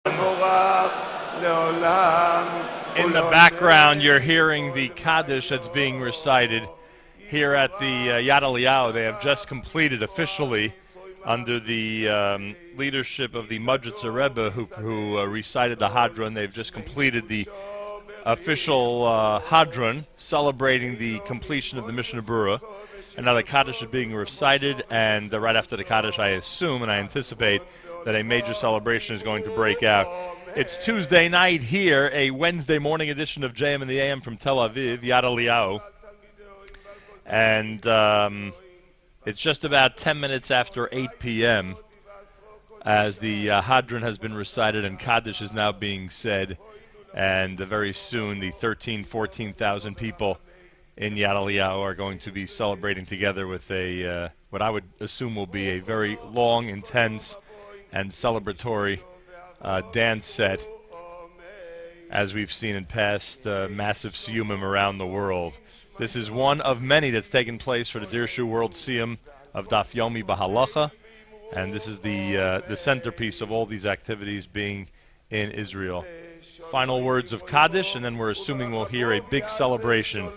In the background, you're hearing the Kaddish that's being recited here at the Yad Eliyahu. They have just completed officially, under the leadership of the Mudritzer Rebbe, who recited the Hadron. They've just completed the official Hadron, celebrating the completion of the Mishnah Berurah. And now the Kaddish is being recited, and right after the Kaddish, I assume and I anticipate that a major celebration is going to break out. It's Tuesday night here, a Wednesday morning edition of JM and the AM from Tel Aviv, Yad Eliyahu. And it's just about 10 minutes after 8 p.m. as the Hadron has been recited and Kaddish is now being said. And very soon the 14,000 people in Yad Eliyahu are going to be celebrating together with a what I would assume will be a very long, intense, and celebratory dance set, as we've seen in past massive Siyumim around the world. This is one of many that's taken place for the Dirshu World Siyum of Daf Yomi Bahalacha, and this is the centerpiece of all these activities being in Israel. Final words of Kaddish, and then we're assuming we'll hear a big celebration.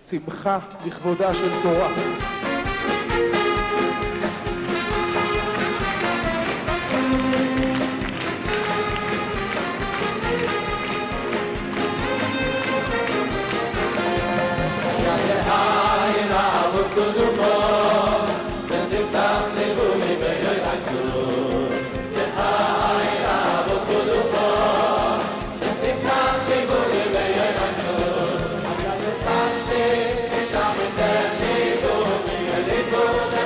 שמחה לכבודה של תורה. Thank you.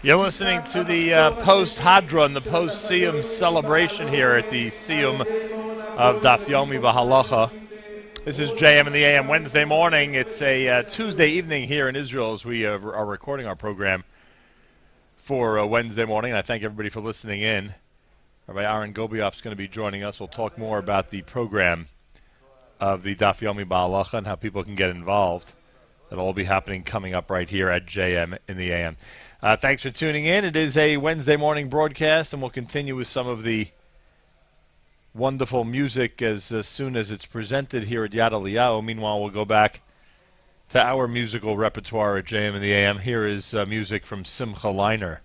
You're listening to the post-Hadron, the post-Siyum celebration here at the Siyum of Daf Yomi V'Halacha. This is JM in the AM Wednesday morning. It's a Tuesday evening here in Israel as we are recording our program for Wednesday morning. I thank everybody for listening in. Rabbi Aaron Gobiov is going to be joining us. We'll talk more about the program of the Daf Yomi V'Halacha and how people can get involved. That'll all be happening coming up right here at JM in the AM. Thanks for tuning in. It is a Wednesday morning broadcast, and we'll continue with some of the wonderful music as soon as it's presented here at Yad Eliyahu. Meanwhile, we'll go back to our musical repertoire at JM in the AM. Here is music from Simcha Leiner.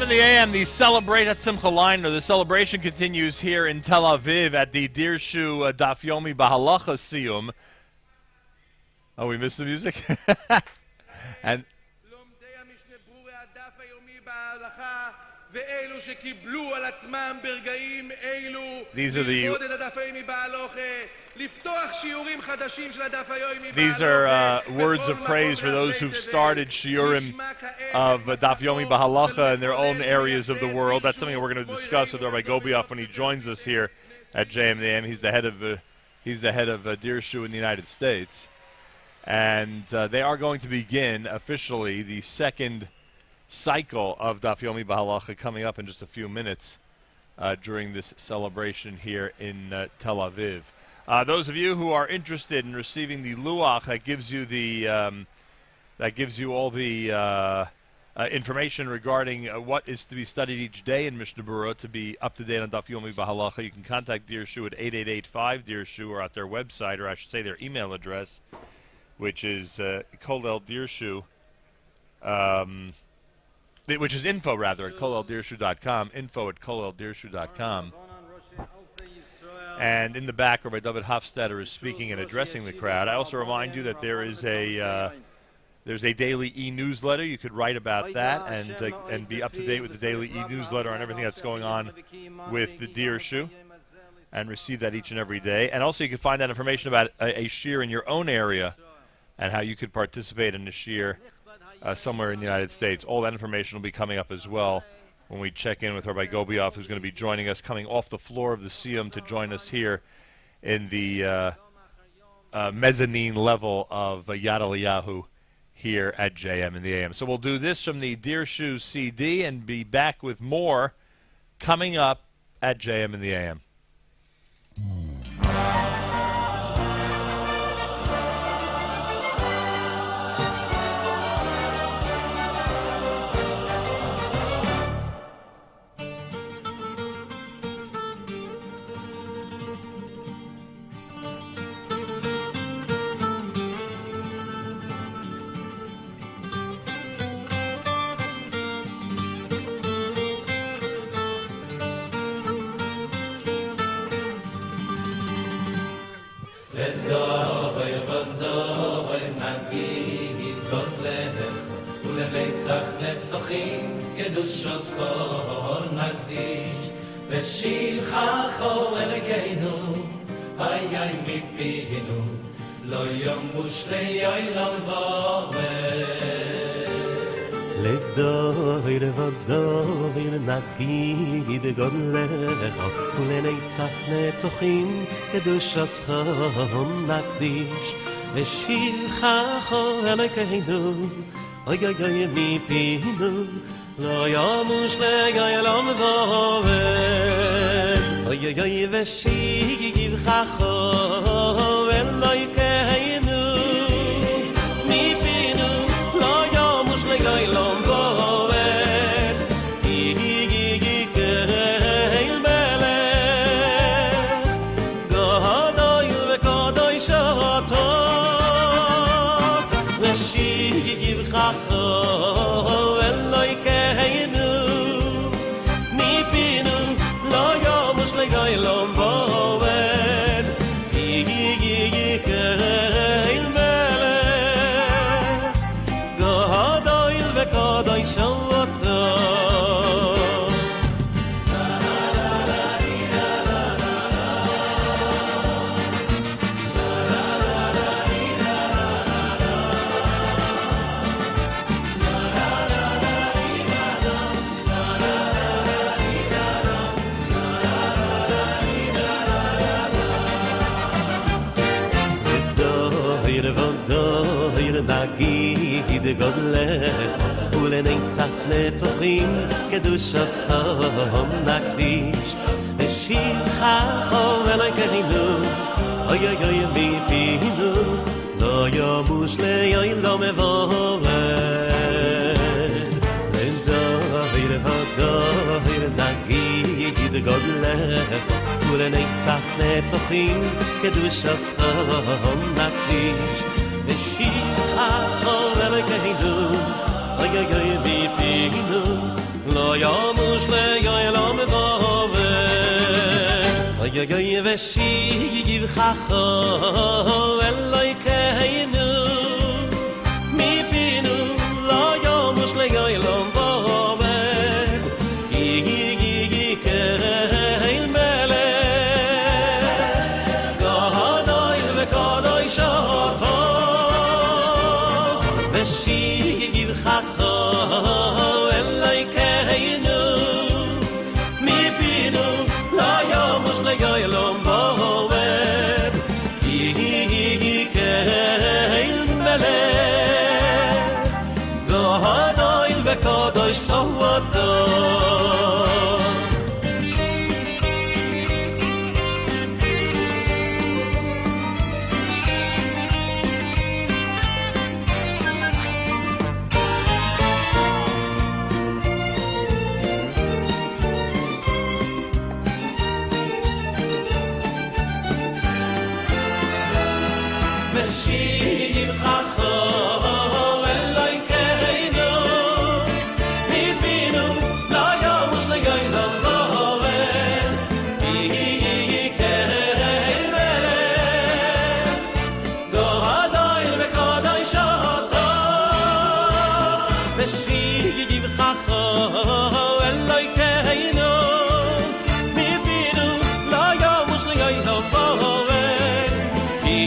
in the AM, the Celebrate at Simcha Liner. The celebration continues here in Tel Aviv at the Dirshu Daf Yomi Bahalacha Siyum. Oh, we missed the music? And these are words of praise for those who've started shiurim of Daf Yomi Bahalacha in their own areas of the world. That's something we're going to discuss with Rabbi Gobiov when he joins us here at JMDM. He's the head of Dirshu in the United States, and they are going to begin officially the second cycle of Daf Yomi Bahalacha coming up in just a few minutes during this celebration here in Tel Aviv. Those of you who are interested in receiving the luach that gives you all the information regarding what is to be studied each day in Mishnah Berurah to be up to date on Daf Yomi Bahalacha, you can contact Dirshu at 8885 Dirshu, or at their website, or I should say their email address, which is Dirshu. Which is info at koleldirshu.com, info at koleldirshu.com. And in the back, Rabbi David Hofstadter is speaking and addressing the crowd. I also remind you that there's a daily e-newsletter. You could write about that and be up to date with the daily e-newsletter on everything that's going on with the Dirshu, and receive that each and every day. And also you can find out information about a shiur in your own area and how you could participate in a shiur somewhere in the United States. All that information will be coming up as well when we check in with Rabbi Gobiov, who's going to be joining us, coming off the floor of the Siyum to join us here in the mezzanine level of Yad Eliyahu here at JM in the AM. So we'll do this from the Dirshu CD and be back with more coming up at JM in the AM. Kedushos chol nagdish v'shivchacho elekeinu hayay mipinu lo yamush le'olam v'omer לדויר ודויר נגיד גודלך ולנצח נצוחים קדושתך נקדיש ושיבחך אלוקינו אוי אוי אוי מפינו לא ימוש לעולם ועד אוי אוי אוי ושיבחך אלוקינו מפינו לא ימוש לעולם ועד יגי קהל מלך גדול וקדוש אתה ושיבחך Gailom voed Yigi keil melech Gadoil vekadoy shalata נגיד גודלך ולנצח נצוחים קדושתך נקדיש ושיבחך אלוקינו אוי אוי אוי מפינו לא ימוש לעולם ועד לדויר ודויר נגיד גודלך ולנצח נצוחים קדושתך נקדיש ושיבחך אלוקינו אוי אוי אוי מפינו לא yamush le yoylam vove ay ay ay veshi giv khacho eloy keinu mi binu la yamush le yoylam vove gi kein mele ganoy ve kadoy shato veshi giv khacho Yoylom bovet ki kein melech Gohanoil vekadosh shawato Shiv khacho eloy keinu mi binu la yamush le yoylom bovet ki kein melech gohanoil vekadoy shato Shiv khacho eloy keinu mi binu la yamush le yoylom bovet ki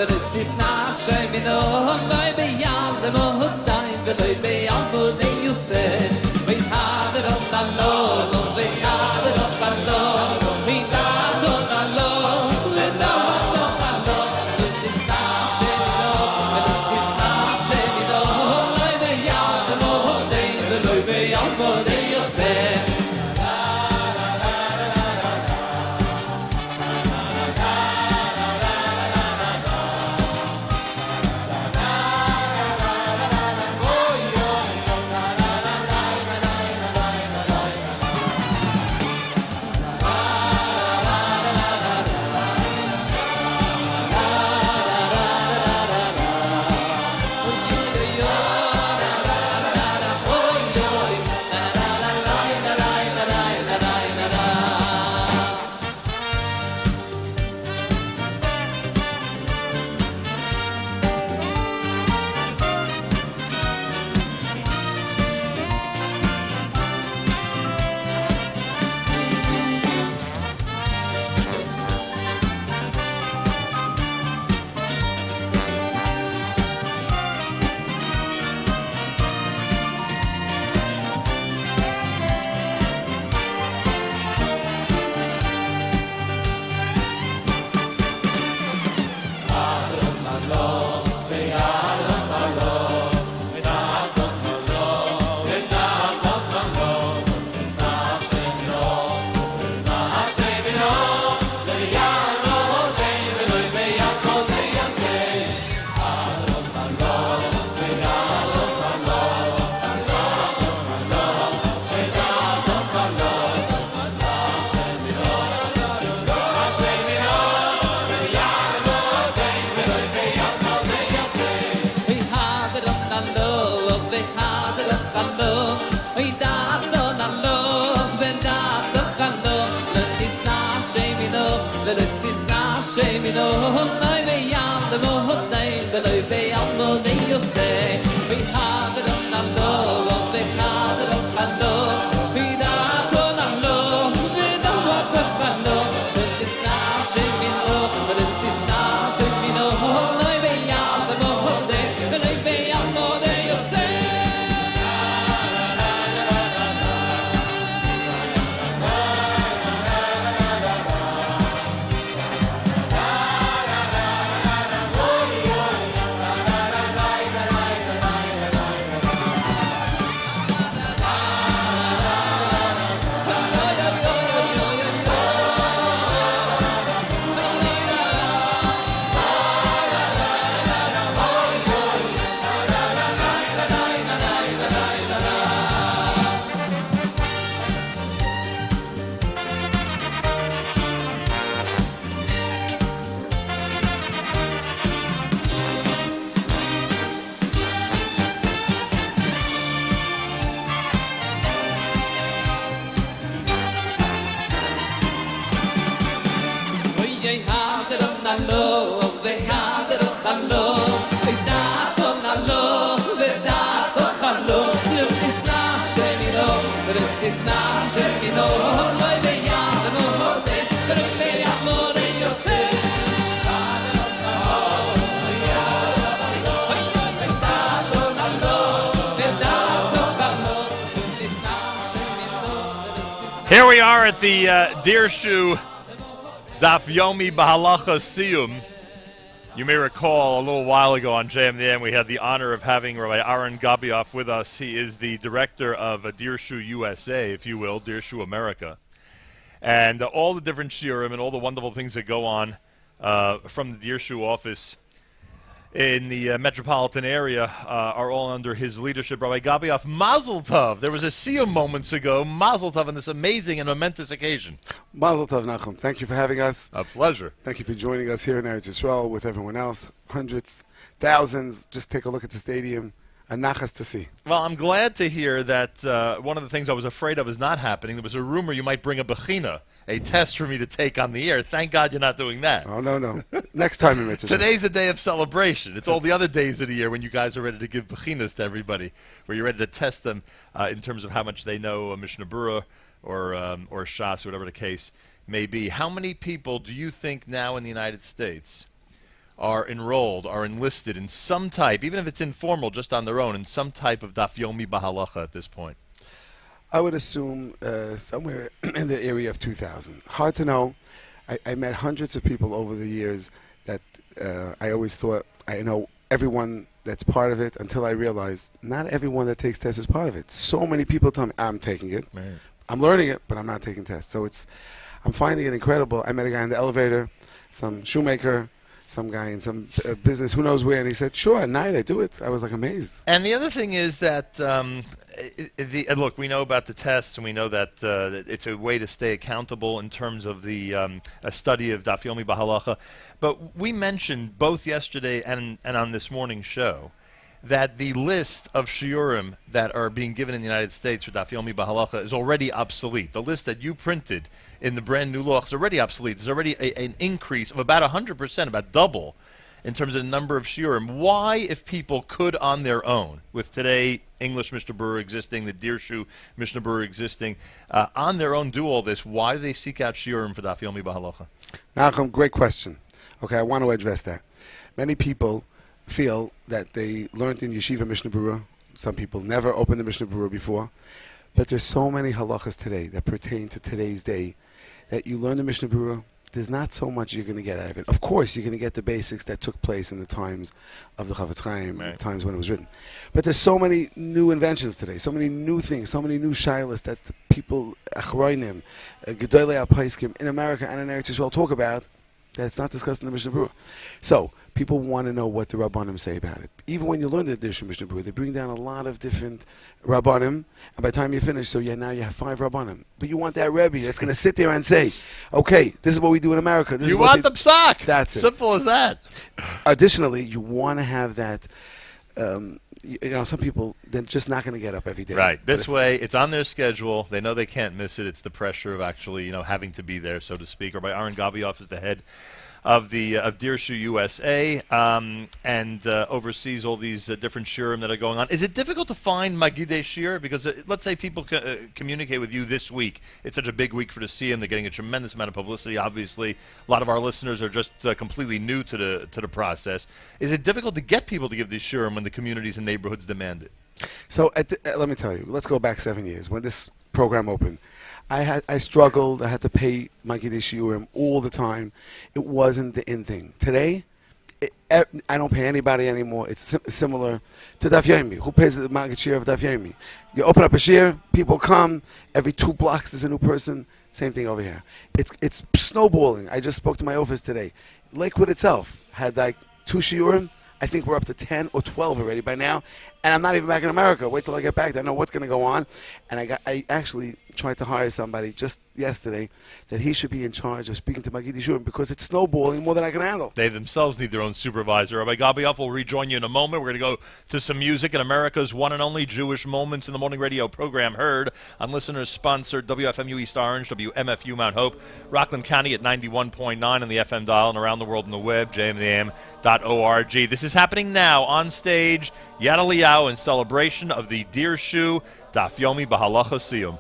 This is not shame no loy be yal the mohdai be loy be amud you said we had it on the low we had it on the low we had on the low we had on the low this is not shame no this is not shame no loy be yal the mohdai be loy be amud you said shemino loy be yam de mohdei beloy be yam de yose we had it on the low we had it on the low we that on the low we don't want to follow but it's not shemino but it's not shemino loy be yam de mohdei beloy be yam de yose Here we are at the Dirshu Daf Yomi Bahalacha Siyum. You may recall a little while ago on JMDM we had the honor of having Rabbi Aaron Gabioff with us. He is the director of Dirshu USA, if you will, Dirshu America. And all the different shiurim and all the wonderful things that go on from the Dirshu office in the metropolitan area are all under his leadership. Rabbi Gabioff, Mazel Tov. There was a Siyum moments ago, Mazel Tov, on this amazing and momentous occasion. Mazel Tov, Nachum. Thank you for having us. A pleasure. Thank you for joining us here in Eretz Yisrael with everyone else. Hundreds, thousands. Just take a look at the stadium. A nachas to see. Well, I'm glad to hear that one of the things I was afraid of is not happening. There was a rumor you might bring a bechina, a test for me to take on the air. Thank God you're not doing that. Oh, no. Next time in Mitzvah. Today's a day of celebration. It's all the other days of the year when you guys are ready to give bechinas to everybody, where you're ready to test them in terms of how much they know Mishnah Berurah or Shas, or whatever the case may be. How many people do you think now in the United States are enrolled, are enlisted in some type, even if it's informal, just on their own, in some type of Daf Yomi Bahalacha at this point? I would assume somewhere in the area of 2,000. Hard to know. I met hundreds of people over the years that I always thought I know everyone that's part of it, until I realized not everyone that takes tests is part of it. So many people tell me, I'm taking it. Man. I'm learning it, but I'm not taking tests. So I'm finding it incredible. I met a guy in the elevator, some shoemaker, some guy in some business, who knows where, and he said, sure, at night I do it. I was like amazed. And the other thing is that, look, we know about the tests, and we know that it's a way to stay accountable in terms of the a study of Daf Yomi Bahalacha. But we mentioned both yesterday and on this morning's show that the list of shiurim that are being given in the United States for Daf Yomi Bahalacha is already obsolete. The list that you printed in the brand new law is already obsolete. There's already an increase of about 100%, about double, in terms of the number of shiurim. Why, if people could on their own, with today English Mishnah Berurah existing, the Dirshu Mishnah Berurah existing, on their own do all this, why do they seek out shiurim for Daf Yomi Bahalacha? Nachum, great question. Okay, I want to address that. Many people feel that they learned in Yeshiva Mishnah Berurah. Some people never opened the Mishnah Berurah before. But there's so many halachas today that pertain to today's day that you learn the Mishnah Berurah, there's not so much you're going to get out of it. Of course, you're going to get the basics that took place in the times of the Chavetz Chaim, right, the times when it was written. But there's so many new inventions today, so many new things, so many new shilas that people, achroinim, gedolei apaiskim, in America and in Eretz Yisrael talk about, that's not discussed in the Mishnah Berurah. So, people want to know what the Rabbanim say about it. Even when you learn the Dirshu Mishnah Berurah, they bring down a lot of different Rabbanim, and by the time you finish, so now you have 5 Rabbanim. But you want that Rebbe that's going to sit there and say, okay, this is what we do in America. This You is what want the psak. That's it. Simple as that. Additionally, you want to have that, some people, they're just not going to get up every day. Right. But This way, it's on their schedule. They know they can't miss it. It's the pressure of actually, having to be there, so to speak. Or by Aaron Gabioff is the head of Dirshu USA, and oversees all these different shiurim that are going on. Is it difficult to find Magidei Shir? Because let's say people communicate with you this week. It's such a big week for the Siyum. They're getting a tremendous amount of publicity. Obviously, a lot of our listeners are just completely new to the process. Is it difficult to get people to give these shiurim when the communities and neighborhoods demand it? So let me tell you. Let's go back 7 years when this program opened. I struggled. I had to pay Magidei Shiurim all the time. It wasn't the in thing. Today, I don't pay anybody anymore. It's similar to Daf Yomi. Who pays the Magid Shir of Daf Yomi? You open up a shir, people come. Every 2 blocks there's a new person. Same thing over here. It's snowballing. I just spoke to my office today. Lakewood itself had like 2 shiurim. I think we're up to 10 or 12 already by now. And I'm not even back in America. Wait till I get back. I know what's going to go on. And I actually tried to hire somebody just yesterday that he should be in charge of speaking to Magidei Shiurim because it's snowballing more than I can handle. They themselves need their own supervisor. Rabbi Gabiov will rejoin you in a moment. We're going to go to some music in America's one and only Jewish Moments in the Morning radio program, heard on listeners-sponsored WFMU East Orange, WMFU Mount Hope, Rockland County at 91.9 on the FM dial, and around the world on the web, jmam.org. This is happening now on stage, Yad Eliyahu, in celebration of the Dirshu Daf Yomi B'Halacha Siyum.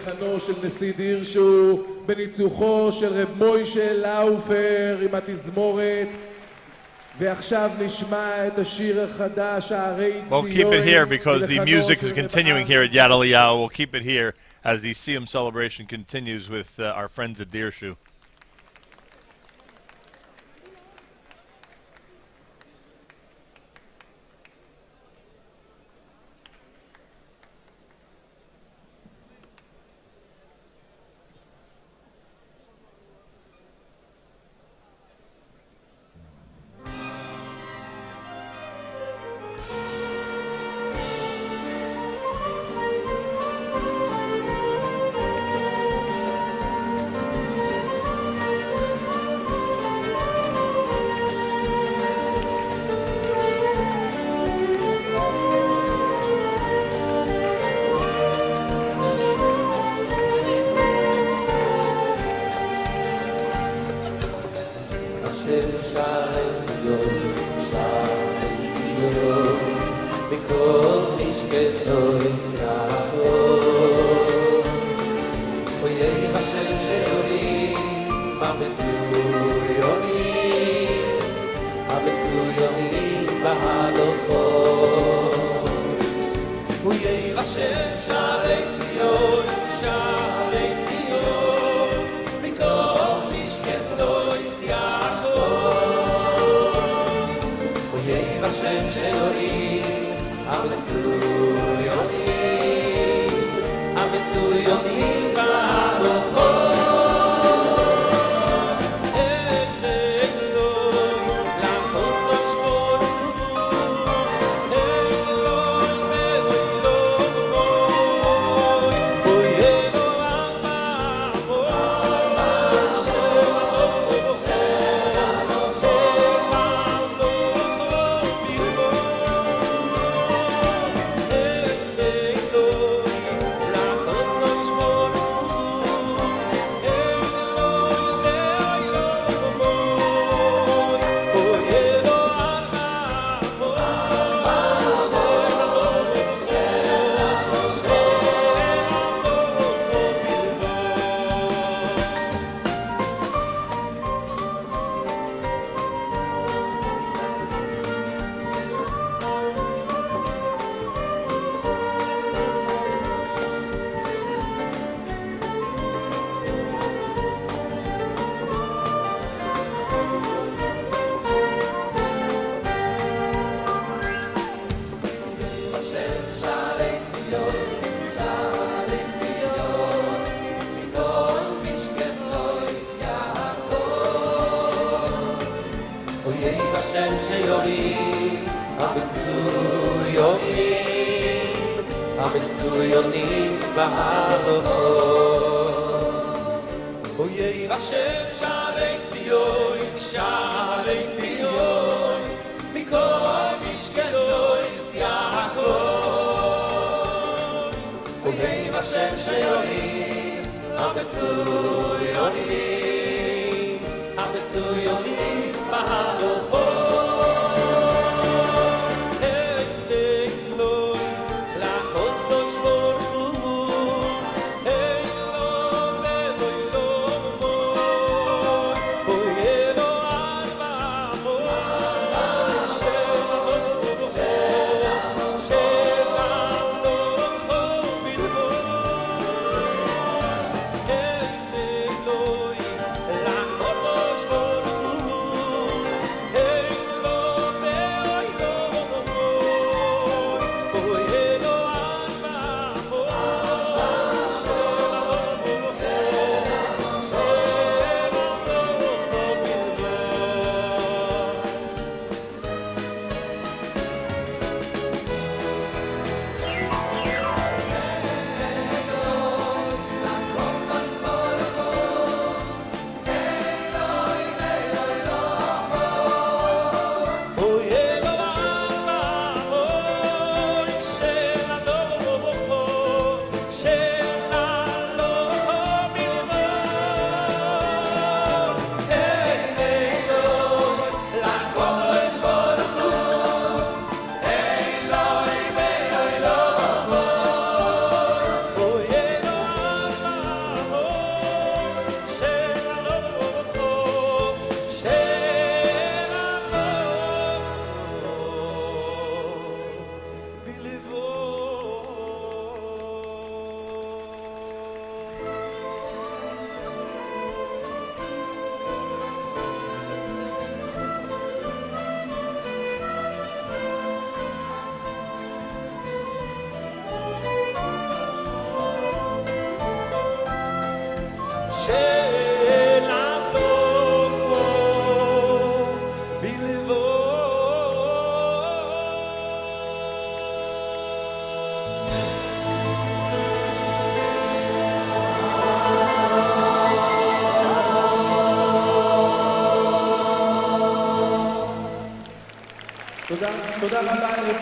ולחנו של נשיא דירשו בניצוחו של רב מוישה לאופר עם התזמורת. ועכשיו נשמע את השיר החדש שערי ציון. We'll keep it here because the music is continuing here at Yad Eliyahu. We'll keep it here as the Siyum celebration continues with our friends at Dirshu. Hey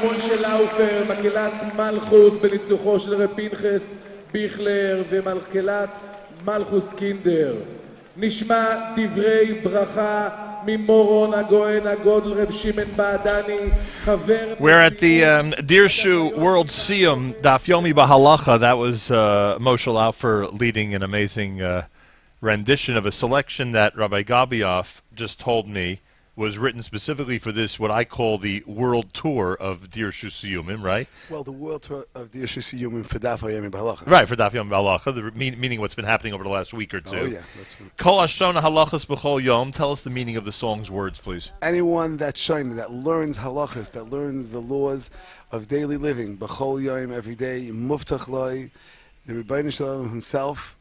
מוישה לאופר, מקהלת מלכוס בניצוחו של רב פנחס ביכלר ומקהלת מלכוס קינדר. נשמע דברי ברכה ממורון הגויין הגודל רב שמעון בעדני, חבר... We're at the Dirshu World Siyum Daf Yomi Bahalacha. That was Moshe Laufer leading an amazing rendition of a selection that Rabbi Gabioff just told me was written specifically for this, what I call the world tour of Dirshu Siyumim, right? Well, the world tour of Dirshu Siyumim for Daf Yomi Bahalacha. Right, for Daf Yomi Bahalacha, meaning what's been happening over the last week or two. Oh, yeah. That's right. Kol Hashona Halachas B'chol Yom. Tell us the meaning of the song's words, please. Anyone that's shayna, that learns halachas, that learns the laws of daily living, B'chol Yom, every day, Muftach Loi, the Rebbeinu Shalom himself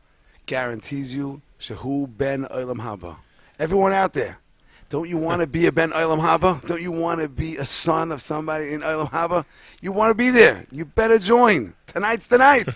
guarantees you, Shehu Ben Olam Haba. Everyone out there, don't you want to be a Ben Olam Haba? Don't you want to be a son of somebody in Olam Haba? You want to be there. You better join. Tonight's the night.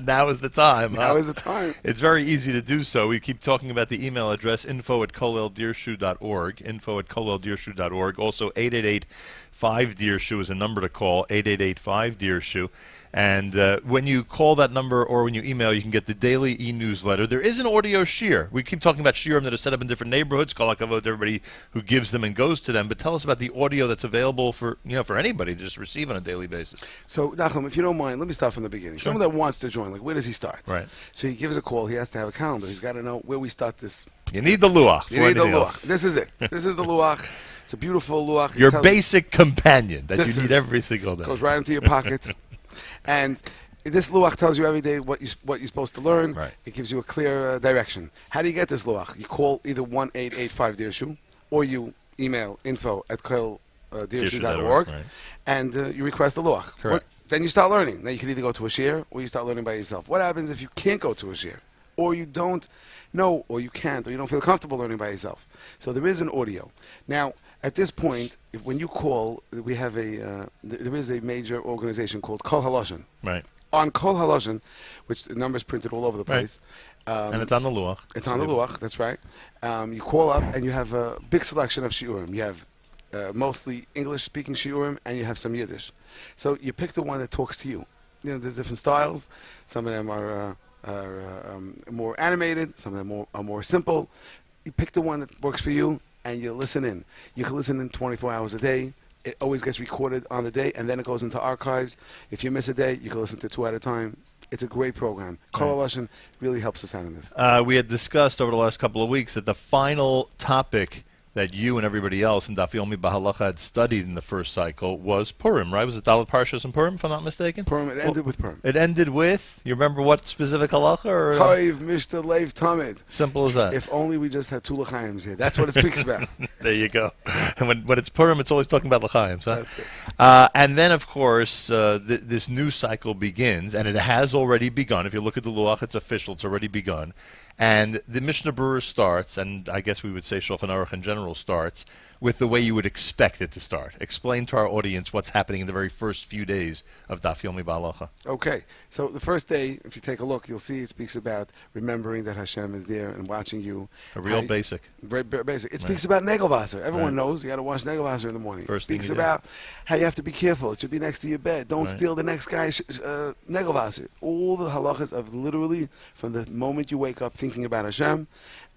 Now is the time. Now is the time. It's very easy to do so. We keep talking about the email address, info@koleldirshu.org, info@koleldirshu.org. Also, 888-5DIRSHU is a number to call, 888-5DIRSHU. And when you call that number or when you email, you can get the daily e-newsletter. There is an audio shiur. We keep talking about shiurim that are set up in different neighborhoods. Kol hakavod to everybody who gives them and goes to them. But tell us about the audio that's available for for anybody to just receive on a daily basis. So, Nachum, if you don't mind, let me start from the beginning. Sure. Someone that wants to join, like, where does he start? Right. So he gives a call. He has to have a calendar. He's got to know where we start this. You need the luach. You need the luach. This is it. This is the luach. It's a beautiful luach. Your basic companion that you need every single day. Goes right into your pocket. And this luach tells you every day what you're supposed to learn. Right. It gives you a clear direction. How do you get this luach? You call either 1-885-DIRSHU or you email info@koleldirshu.org Right. and you request a luach. Correct. Then you start learning. Then you can either go to a shiur or you start learning by yourself. What happens if you can't go to a shiur or you don't know or you can't or you don't feel comfortable learning by yourself? So there is an audio. Now, at this point, when you call, we have there is a major organization called Kol Haloshen. Right. On Kol Haloshen, which the numbers printed all over the place. And it's on the luach. It's on the luach, that's right. You call up and you have a big selection of shiurim. You have mostly English-speaking shiurim and you have some Yiddish. So you pick the one that talks to you. There's different styles. Some of them are more animated. Some of them are more simple. You pick the one that works for you and you listen in. You can listen in 24 hours a day. It always gets recorded on the day, and then it goes into archives. If you miss a day, you can listen to 2 at a time. It's a great program. Kol Haloshen really helps us out in this. We had discussed over the last couple of weeks that the final topic that you and everybody else in Daf Yomi Bahalacha had studied in the first cycle was Purim, right? Was it Dalet Parshas and Purim, if I'm not mistaken? Purim, it ended with Purim. It ended with, you remember what specific halacha? Or Toiv Mishta Leiv Tamid. Simple as that. If only we just had 2 l'chaims here. That's what it speaks about. There you go. And when it's Purim, it's always talking about l'chaims, huh? That's it. And then, of course, this new cycle begins, and it has already begun. If you look at the Luach, it's official. It's already begun. And the Mishnah Berurah starts, and I guess we would say Shulchan Aruch in general starts, with the way you would expect it to start. Explain to our audience what's happening in the very first few days of Daf Yomi Bahalacha. Okay, so the first day, if you take a look, you'll see it speaks about remembering that Hashem is there and watching you. A real basic. Very basic. It speaks about Negelwasser. Everyone knows you got to wash Negelwasser in the morning. First It speaks thing you do. about how you have to be careful. It should be next to your bed. Don't steal the next guy's Negelwasser. All the halachas of literally from the moment you wake up thinking about Hashem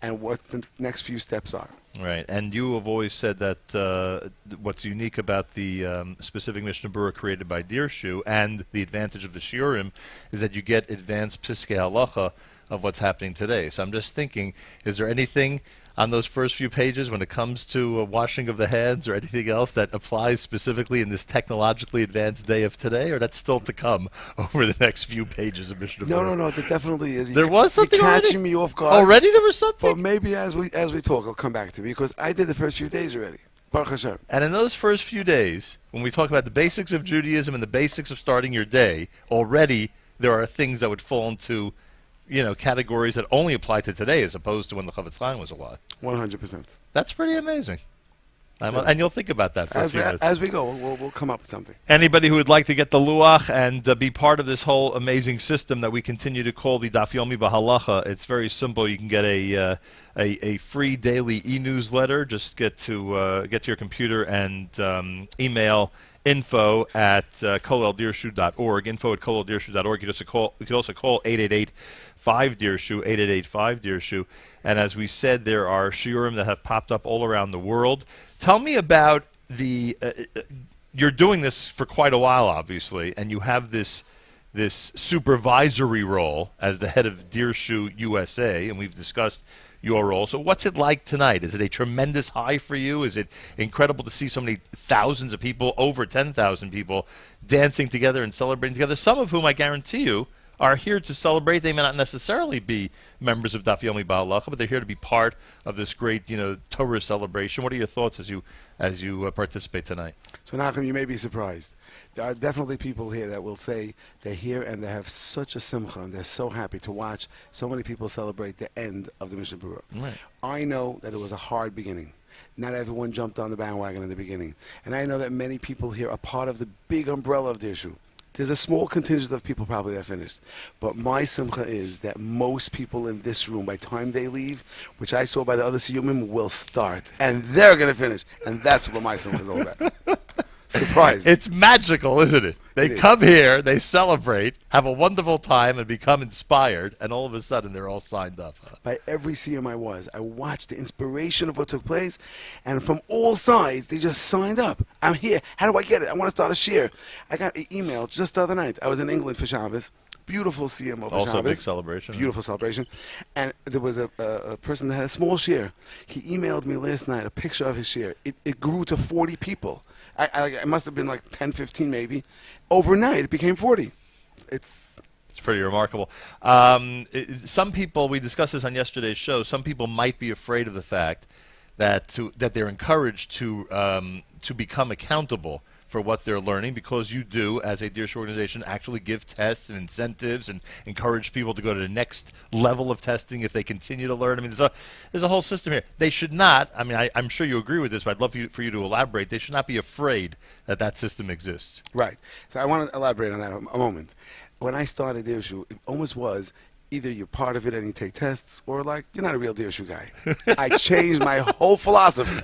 and what the next few steps are. Right, and you have always said that what's unique about the specific Mishnah Berurah created by Dirshu and the advantage of the shiurim is that you get advanced Piskei Halacha of what's happening today. So I'm just thinking, is there anything on those first few pages when it comes to washing of the hands or anything else that applies specifically in this technologically advanced day of today, or that's still to come over the next few pages of Mishnah Berurah? No, there definitely is. There was something You're already? catching me off guard. Already there was something? But maybe as we talk, I'll come back to it because I did the first few days already. Baruch Hashem. And in those first few days, when we talk about the basics of Judaism and the basics of starting your day, already there are things that would fall into, categories that only apply to today as opposed to when the Chavetz Chaim was alive. 100%. That's pretty amazing. And you'll think about that for a few minutes. As we go, we'll come up with something. Anybody who would like to get the Luach and be part of this whole amazing system that we continue to call the Daf Yomi Bahalacha, it's very simple. You can get a free daily e-newsletter. Just get to your computer and email info at koleldirshu.org, info at koleldirshu.org. You could also call 888-5-DIRSHU, 888-5-DIRSHU. And as we said, there are shiurim that have popped up all around the world. Tell me about the you're doing this for quite a while, obviously, and you have this supervisory role as the head of Dirshu USA, and we've discussed your role. So what's it like tonight? Is it a tremendous high for you? Is it incredible to see so many thousands of people, over 10,000 people, dancing together and celebrating together, some of whom I guarantee you are here to celebrate. They may not necessarily be members of Daf Yomi Ba'alacha, but they're here to be part of this great, Torah celebration. What are your thoughts as you participate tonight? So, Nachum, you may be surprised. There are definitely people here that will say they're here and they have such a simcha and they're so happy to watch so many people celebrate the end of the Mishnah Berurah. Right. I know that it was a hard beginning. Not everyone jumped on the bandwagon in the beginning. And I know that many people here are part of the big umbrella of Dirshu. There's a small contingent of people probably that finished. But my simcha is that most people in this room, by the time they leave, which I saw by the other Siyumim, will start. And they're going to finish. And that's what my simcha is all about. Surprise. It's magical, isn't it? They come here, they celebrate, have a wonderful time, and become inspired, and all of a sudden they're all signed up. Huh? By every Siyum I watched the inspiration of what took place, and from all sides, they just signed up. I'm here. How do I get it? I want to start a shir. I got an email just the other night. I was in England for Shabbos. Beautiful Siyum over Shabbos. Also a big celebration. Beautiful celebration. And there was a person that had a small shir. He emailed me last night a picture of his shir. It grew to 40 people. It must have been like 10, 15 maybe. Overnight, it became 40. It's pretty remarkable. Some people, we discussed this on yesterday's show, some people might be afraid of the fact that they're encouraged to become accountable for what they're learning, because you do, as a Dirshu organization, actually give tests and incentives and encourage people to go to the next level of testing if they continue to learn. I mean, there's a whole system here. They should not, I mean, I'm sure you agree with this, but I'd love for you to elaborate. They should not be afraid that system exists. right. So I want to elaborate on that a moment. When I started Dirshu, it almost was either you're part of it and you take tests, or like, you're not a real Dirshu guy. I changed my whole philosophy.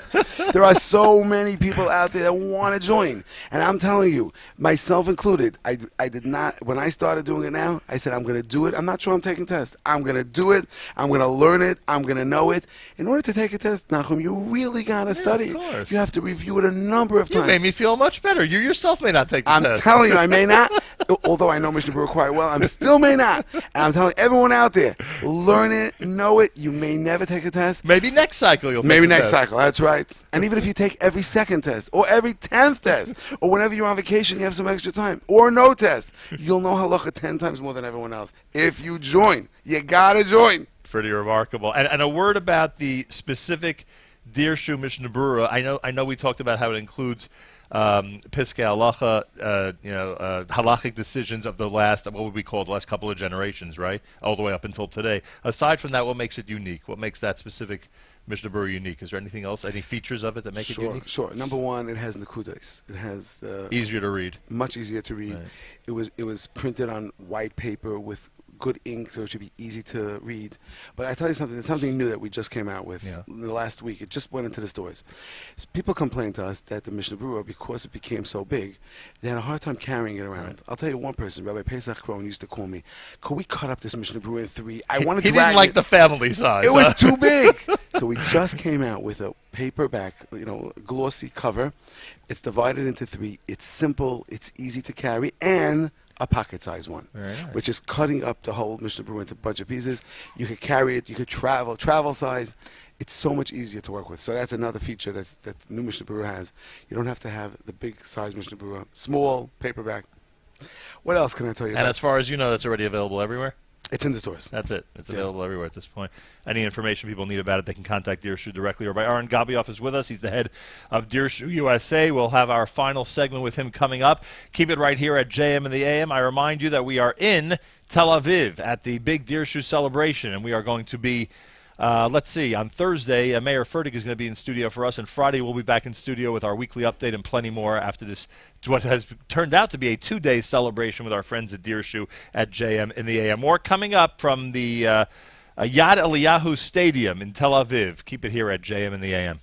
There are so many people out there that want to join. And I'm telling you, myself included, I did not, when I started doing it now, I said, I'm going to do it. I'm not sure I'm taking tests. I'm going to do it. I'm going to learn it. I'm going to know it. In order to take a test, Nachum, you really got to study it. You have to review it a number of times. You made me feel much better. You yourself may not take the test. I'm telling you, I may not. Although I know Mishnah Berurah quite well, I'm still may not. And I'm telling everyone out there, learn it, know it. You may never take a test. Maybe next cycle you'll take Maybe the next test. cycle, that's right. And even if you take every second test, or every 10th test, or whenever you're on vacation, you have some extra time, or no test, you'll know halacha 10 times more than everyone else. If you join, you gotta join. Pretty remarkable. And a word about the specific Dirshu Mishnah Berurah. I know we talked about how it includes Piskei Halacha, halachic decisions of the last, what would we call the last couple of generations, right? All the way up until today. Aside from that, what makes it unique? What makes that specific Mishnah Berurah unique? Is there anything else, any features of it that make it unique? Sure. Number one, it has Nekudos. It has easier to read. Much easier to read. Right. It was printed on white paper with good ink, so it should be easy to read. But I tell you something, there's something new that we just came out with in the last week. It just went into the stores. So people complained to us that the Mishnah Berurah, because it became so big, they had a hard time carrying it around. Right. I'll tell you one person, Rabbi Pesach Krohn used to call me, could we cut up this Mishnah Berurah in 3? I want to drag it. He didn't like the family size. It was too big. So we just came out with a paperback, glossy cover. It's divided into 3. It's simple, it's easy to carry, and a pocket-sized one, nice. Which is cutting up the whole Mishnah Berurah into a bunch of pieces. You could carry it, you could travel size. It's so much easier to work with. So that's another feature that the new Mishnah Berurah has. You don't have to have the big size Mishnah Berurah. Small, paperback. What else can I tell you? And as far as you know, that's already available everywhere? It's in the stores. That's it. It's available everywhere at this point. Any information people need about it, they can contact Dirshu directly. Rabbi Aaron Gabioff is with us. He's the head of Dirshu USA. We'll have our final segment with him coming up. Keep it right here at JM and the AM. I remind you that we are in Tel Aviv at the big Dirshu celebration, and we are going to be on Thursday, Mayor Furtick is going to be in studio for us, and Friday we'll be back in studio with our weekly update and plenty more after this, what has turned out to be a 2-day celebration with our friends at Dirshu at JM in the AM. More coming up from the Yad Eliyahu Stadium in Tel Aviv. Keep it here at JM in the AM.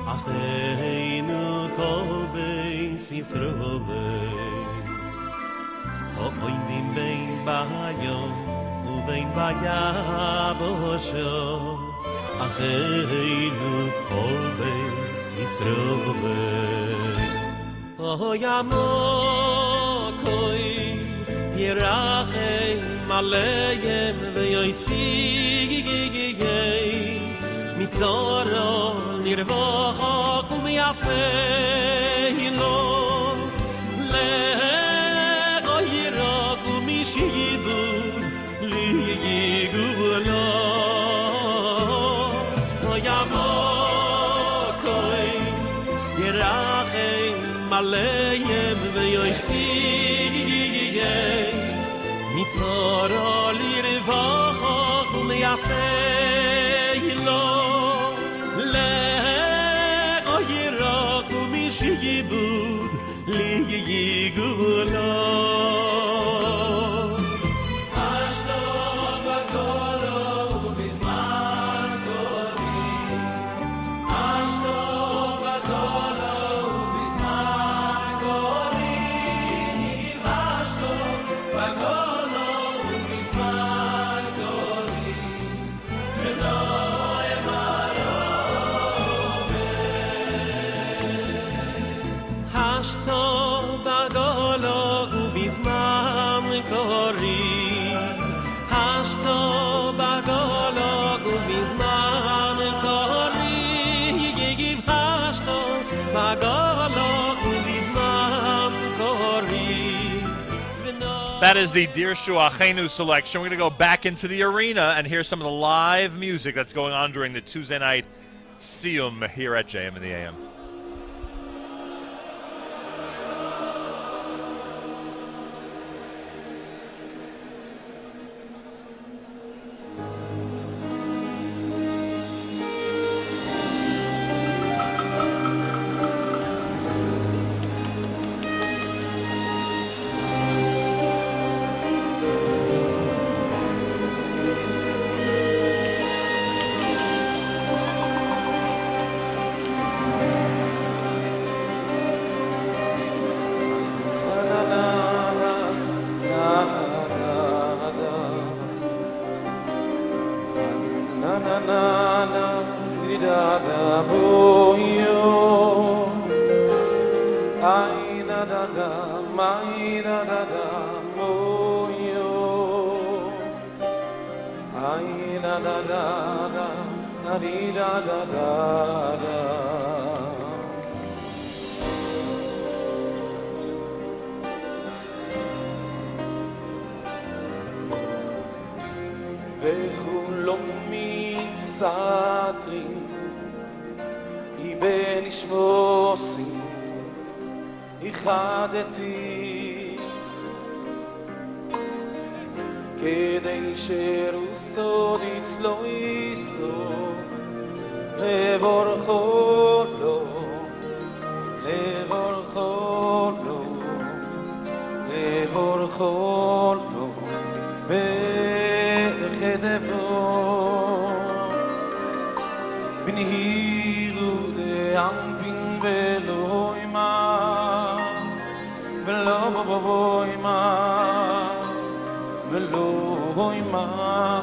Acheinu kol beis Yisroel Ha'oidim bein bayom uvein bayabosho Acheinu kol beis Yisroel Ho'yamokoi Yerachem aleim ve'yotzigigigigei Mitzoro nirvochok u'miyafeilo Le'o yirok u'mishiyibud li'yigulo Ho'yamokoi Yerachem aleim ve'yotzigigigei Mitzoro nirvochok u'miyafeilo Shiyibud li yigulo Ashto bagolo bizman kori Ashto bagolo bizman kori Ashto bagolo bizman kori Ashto bagolo uvizman kori Ashto bagolo uvizman kori Yigiv ashto bagolo uvizman kori That is the Dirshu Achenu selection. We're going to go back into the arena and hear some of the live music that's going on during the Tuesday night Siyum here at JM in the AM. וחולום מסתרים איבן ישמוסים איחדתי כדי שרוסוד יצלו יסוד לבורכו לו לבורכו לו לבורכו לו בחדבו בנהירו דאמפין ולא אימה ולא בבו אימה ולא אימה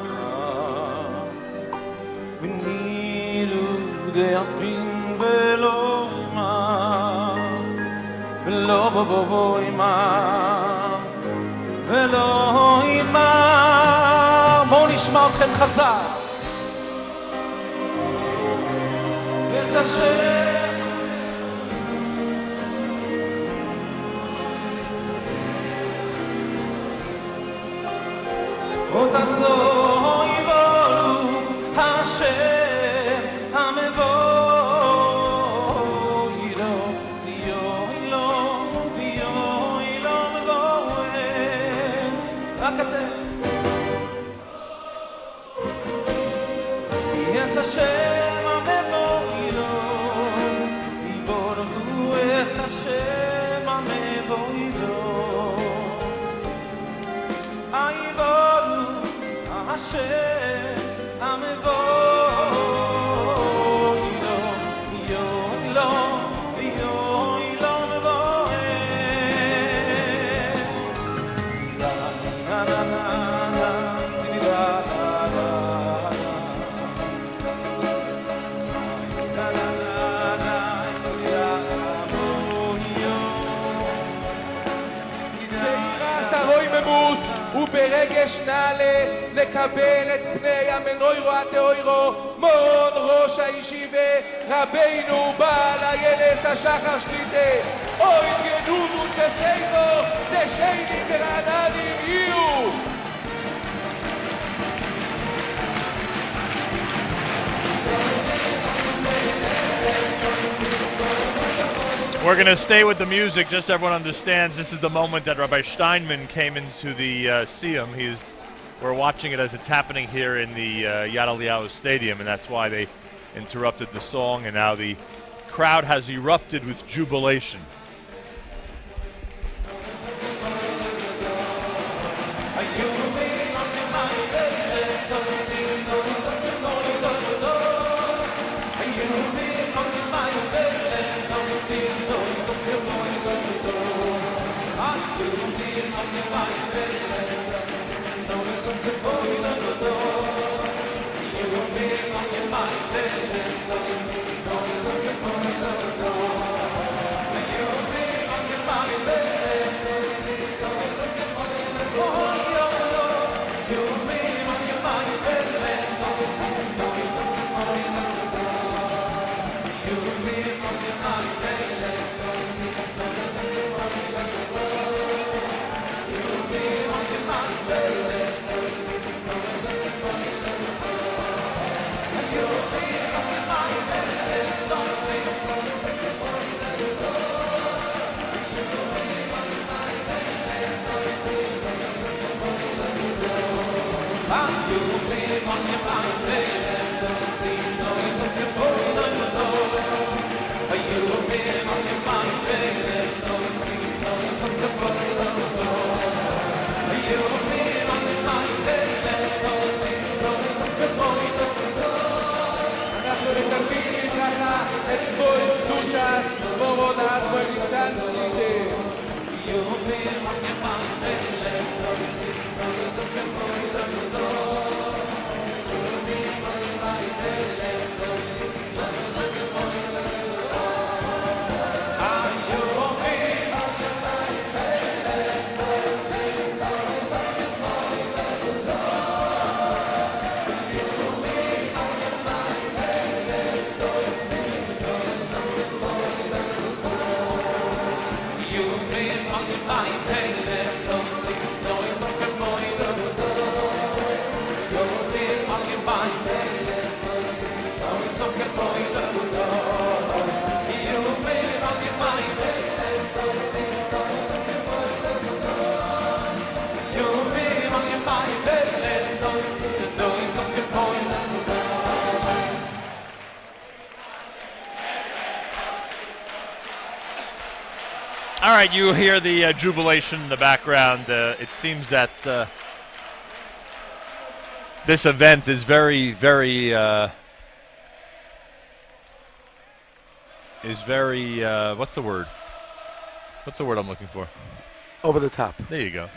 בנהירו דאמפין ולא אימה ולא בבו אימה ולא אימה בואו נשמע אתכם חזק השם עוד תעזור יבורך השם המבוא לו מבוא רק אתם יש השם המבוא לו יבורך יש השם המבוא לו Hashem, Amevo, וברגש נעלה נקבל את פני המנוירו התאוירו מון ראש הישיבה רבינו בעל הינס השחר שליטה אוי גנובו תסיינו דשיינים ורעננים יהיו We're going to stay with the music, just so everyone understands. This is the moment that Rabbi Steinman came into the Siyum. We're watching it as it's happening here in the Yad Eliyahu Stadium, and that's why they interrupted the song, and now the crowd has erupted with jubilation. All right, you hear the jubilation in the background. It seems that this event is very, very, what's the word? What's the word I'm looking for? Over the top. There you go.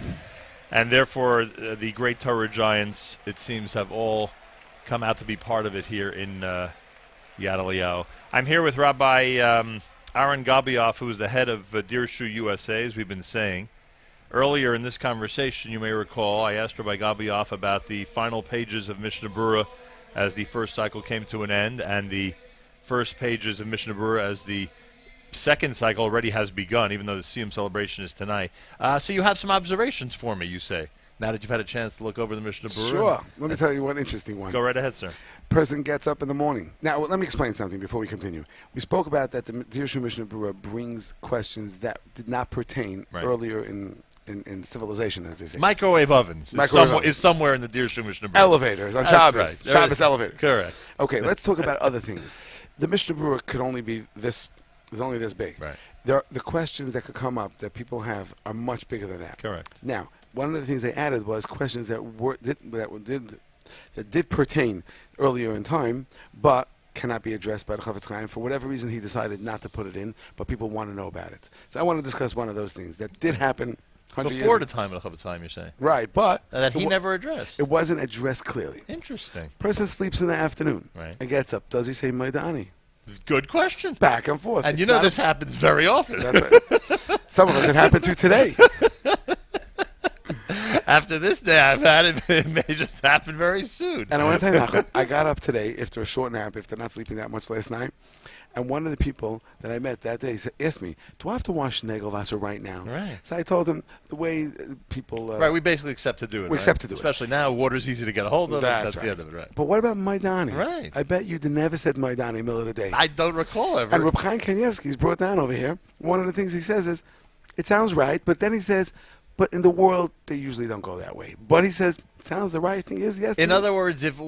And therefore, the great Torah giants, it seems, have all come out to be part of it here in Yad Eliyahu. I'm here with Rabbi Aaron Gabioff, who is the head of Dirshu USA, as we've been saying. Earlier in this conversation, you may recall, I asked Rabbi Gabioff about the final pages of Mishnah Berurah as the first cycle came to an end, and the first pages of Mishnah Berurah as the second cycle already has begun, even though the Siyum celebration is tonight. So you have some observations for me, you say, now that you've had a chance to look over the Mishnah Berurah. Sure. Let me tell you one interesting one. Go right ahead, sir. Person gets up in the morning. Now, let me explain something before we continue. We spoke about that the Dirshu Mishnah Berurah brings questions that did not pertain earlier in civilization, as they say. Microwave ovens is somewhere in the Dirshu Mishnah Berurah. Elevators on Shabbos. Right. Shabbos elevators. Correct. Okay, let's talk about other things. The Mishnah Berurah could only be this, is only this big. Right. The questions that could come up that people have are much bigger than that. Correct. Now, one of the things they added was questions that did pertain earlier in time, but cannot be addressed by the Chafetz Chaim. For whatever reason, he decided not to put it in, but people want to know about it. So I want to discuss one of those things that did happen 100 years Before ago. the time of the Chafetz Chaim, you're saying. Right, but That he never addressed. it wasn't addressed clearly. Interesting. Person sleeps in the afternoon Right. and gets up. Does he say Maidani? Good question. Back and forth. And It's you know not this happens very often. That's right. Some of us it happened to today. After this day I've had it may just happen very soon. And I want to tell you, Nachum, I got up today after a short nap, after not sleeping that much last night, and one of the people that I met that day asked me, do I have to wash Nagelwasser right now? Right. So I told him the way people... Right, we basically accept to do it. We accept to do it. Especially now, water's easy to get a hold of. That's the right. end of it, right? But what about Maidani? Right. I bet you never said Maidani middle of the day. I don't recall ever. And Reb Chaim Kanievsky's brought down over here. One of the things he says is, it sounds right, but then he says, but in the world, they usually don't go that way. But he says, it sounds the right thing is yes. In other words, if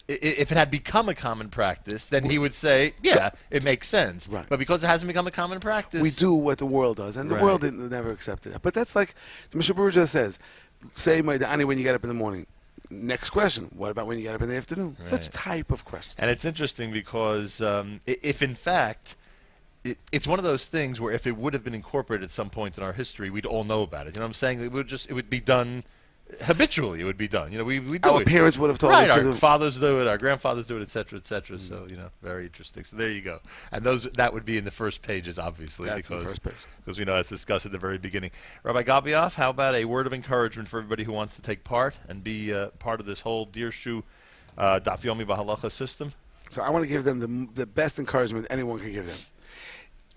it had become a common practice, then he would say, yeah, it makes sense. Right. But because it hasn't become a common practice... We do what the world does, and the Right. world never accepted that. But that's like, the Mishnah Berurah just says, say Maidani when you get up in the morning. Next question, what about when you get up in the afternoon? Right. Such type of question. And it's interesting because if in fact... It's one of those things where if it would have been incorporated at some point in our history, we'd all know about it. You know what I'm saying? It would be done habitually. It would be done. You know, we do Our it. parents would have told Right, us to our do. fathers do it, our grandfathers do it, et cetera, et cetera. So, you know, very interesting. So there you go. And that would be in the first pages, obviously. That's the first pages. Because we know that's discussed at the very beginning. Rabbi Gabioff, how about a word of encouragement for everybody who wants to take part and be part of this whole Dirshu Daf Yomi Bahalacha system? So I want to give them the best encouragement anyone can give them.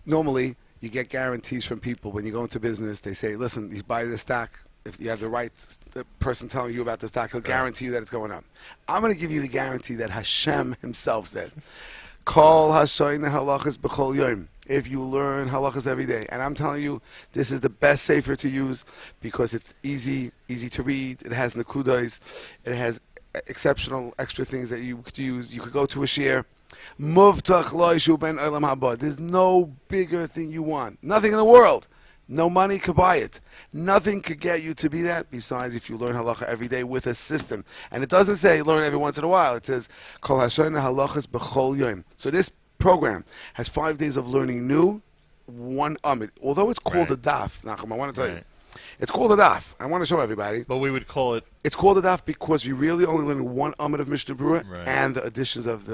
Normally, you get guarantees from people when you go into business. They say, listen, you buy this stock. If you have the right person telling you about the stock, he'll guarantee you that it's going up. I'm going to give you the guarantee that Hashem himself said. Kol hashoyne halachas b'chol yom. If you learn halachas every day. And I'm telling you, this is the best sefer to use because it's easy to read. It has nekudos. It has exceptional extra things that you could use. You could go to a shir. Muvtach lo yishu ben olam haba. There's no bigger thing you want. Nothing in the world. No money could buy it. Nothing could get you to be that besides if you learn halacha every day with a system. And it doesn't say learn every once in a while. It says kol hashayna halachas b'chol yom. So this program has 5 days of learning new, one amid. Although it's called a daf, Nachum, I want to tell you. It's called a daf. I want to show everybody. But we would call it... It's called a daf because we really only learning one amid of Mishnah Berurah and the additions of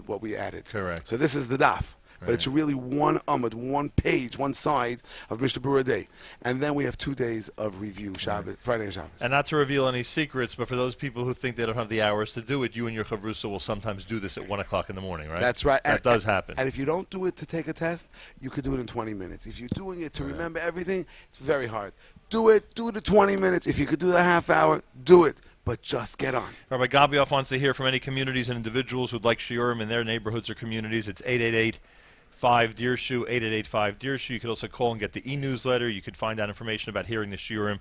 what we added. Correct. So this is the daf. But it's really one amud, one page, one side of Mishnah Berurah a day. And then we have 2 days of review, Shabbat, Friday and Shabbos. And not to reveal any secrets, but for those people who think they don't have the hours to do it, you and your chavrusa will sometimes do this at 1 o'clock in the morning, right? That's right. That does happen. And if you don't do it to take a test, you could do it in 20 minutes. If you're doing it to remember everything, it's very hard. Do it the 20 minutes. If you could do the half hour, do it. But just get on. Rabbi Gabioff wants to hear from any communities and individuals who'd like shiurim in their neighborhoods or communities. It's 888-5-DIRSHU, 888-5-DIRSHU. You could also call and get the e-newsletter. You could find out information about hearing the shiurim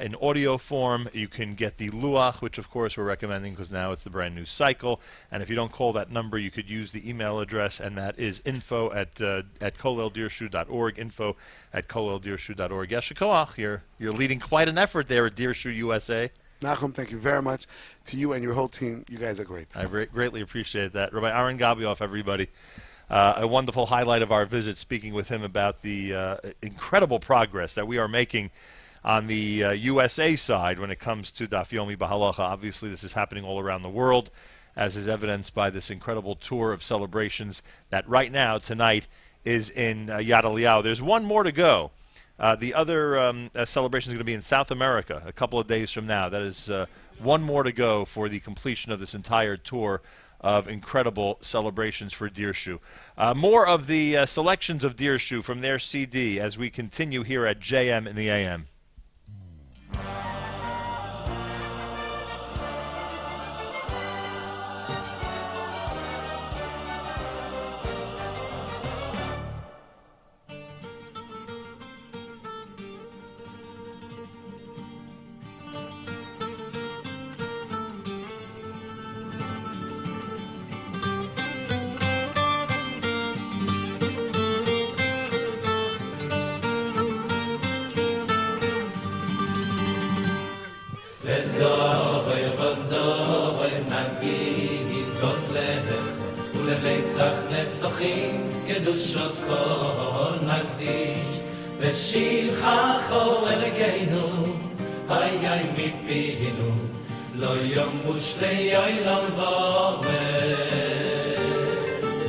in audio form. You can get the luach, which of course we're recommending because now it's the brand new cycle. And if you don't call that number, you could use the email address, and that is info@koleldirshu.org, info@koleldirshu.org. Yeshikoach, you're leading quite an effort there at Dirshu USA. Nachum, thank you very much to you and your whole team. You guys are great. I greatly appreciate that. Rabbi Aaron Gabioff, everybody. A wonderful highlight of our visit, speaking with him about the incredible progress that we are making on the USA side when it comes to Daf Yomi Bahalacha. Obviously, this is happening all around the world, as is evidenced by this incredible tour of celebrations that right now, tonight, is in Yad Eliyahu. There's one more to go. The other celebration is going to be in South America a couple of days from now. That is one more to go for the completion of this entire tour of incredible celebrations for Dirshu. More of the selections of Dirshu from their CD as we continue here at JM in the AM. נצחים קדושוס חור נקדיש ושבחך אלוקינו היי מפינו לא ימוש לילה ועומד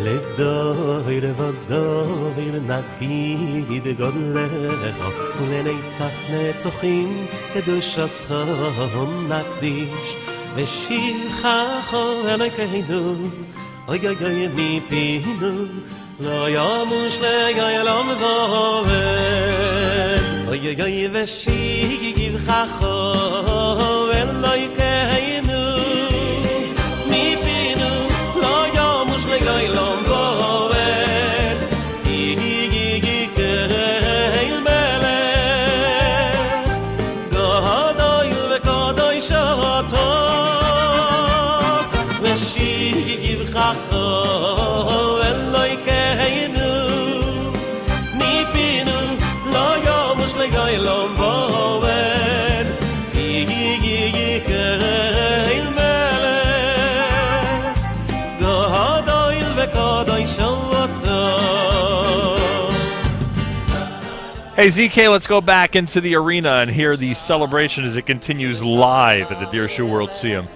לדויר ודויר נגיד גודלך ולנצח נצחים קדושוס חור נקדיש ושבחך אלוקינו Oy oy oy mi pinu lo yamush le yalam vavet Oy oy oy veshiv khacho veloy keinu mi pinu lo yamush le yalam vavet Igi keil melech Gadoy vekodoy shato Veshiv khacho veloy keinu mi pinu lo yamush le yalam vavet Igi keil melech Gadoy vekodoy shato Hey ZK, let's go back into the arena and hear the celebration as it continues live at the Dirshu World Siyum.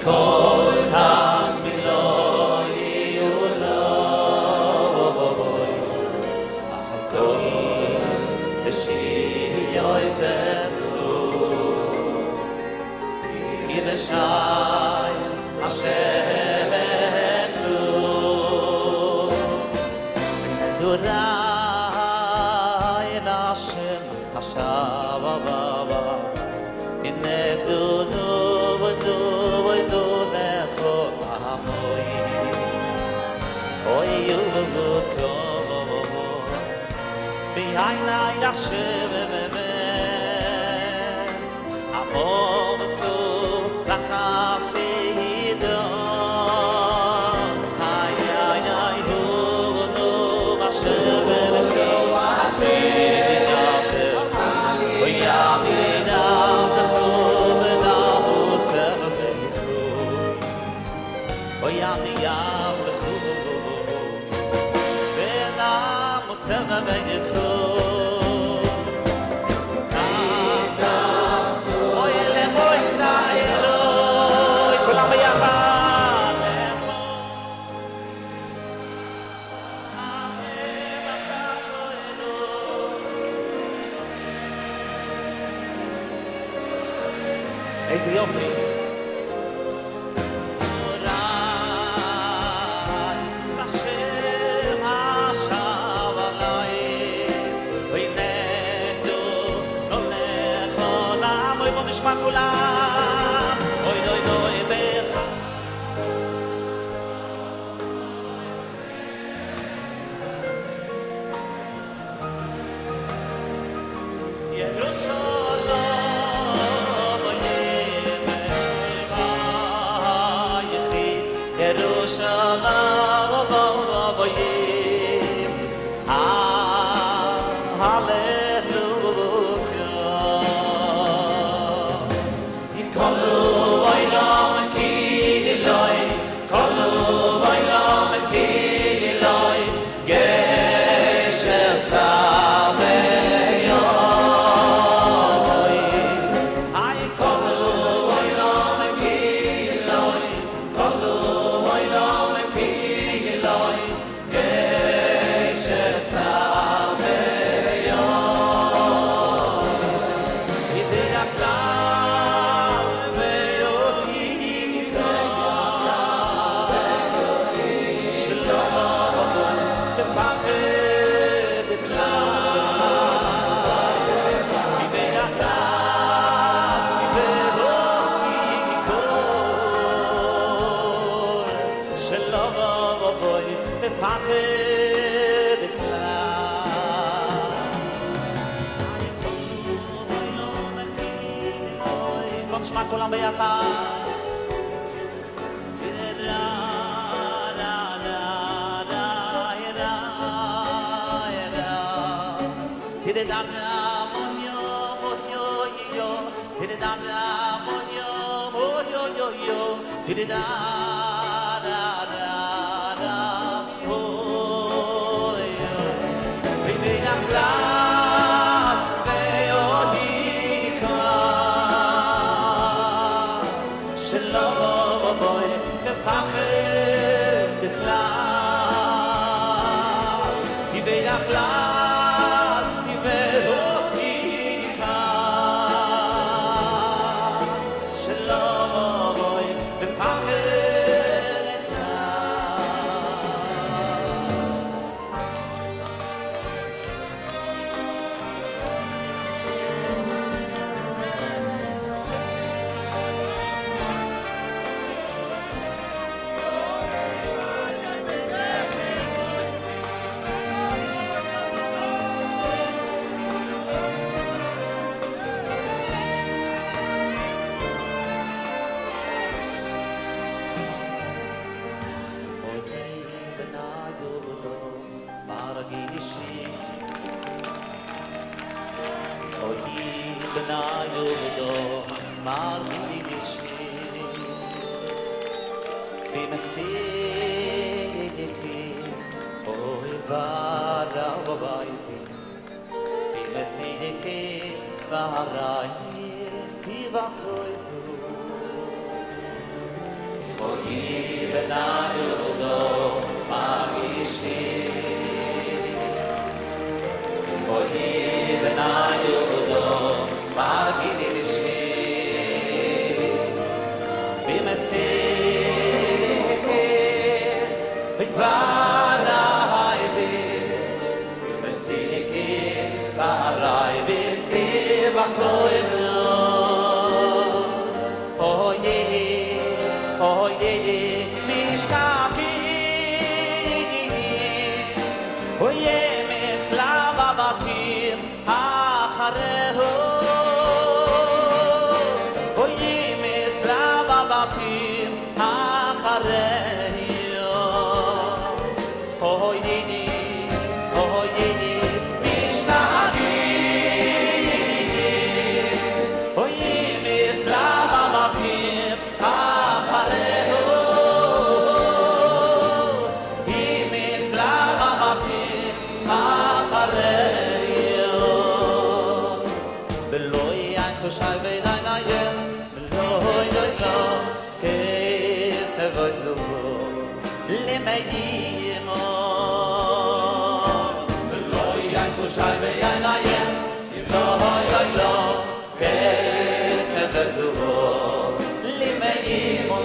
כל המילוי ולבוי הכויס ושיועס אסו ידשי השם לו דוראי נשם השב הבא הנה דודו Behind I yashiv amor so lachasido ay ay ay hu no mashiv oy amida khub da musar oy amida khub bena musar איזה יופי נשמע כולם אוי דוי דוי בך ירושלים מפחד כלל בוא נשמע כולם ביחד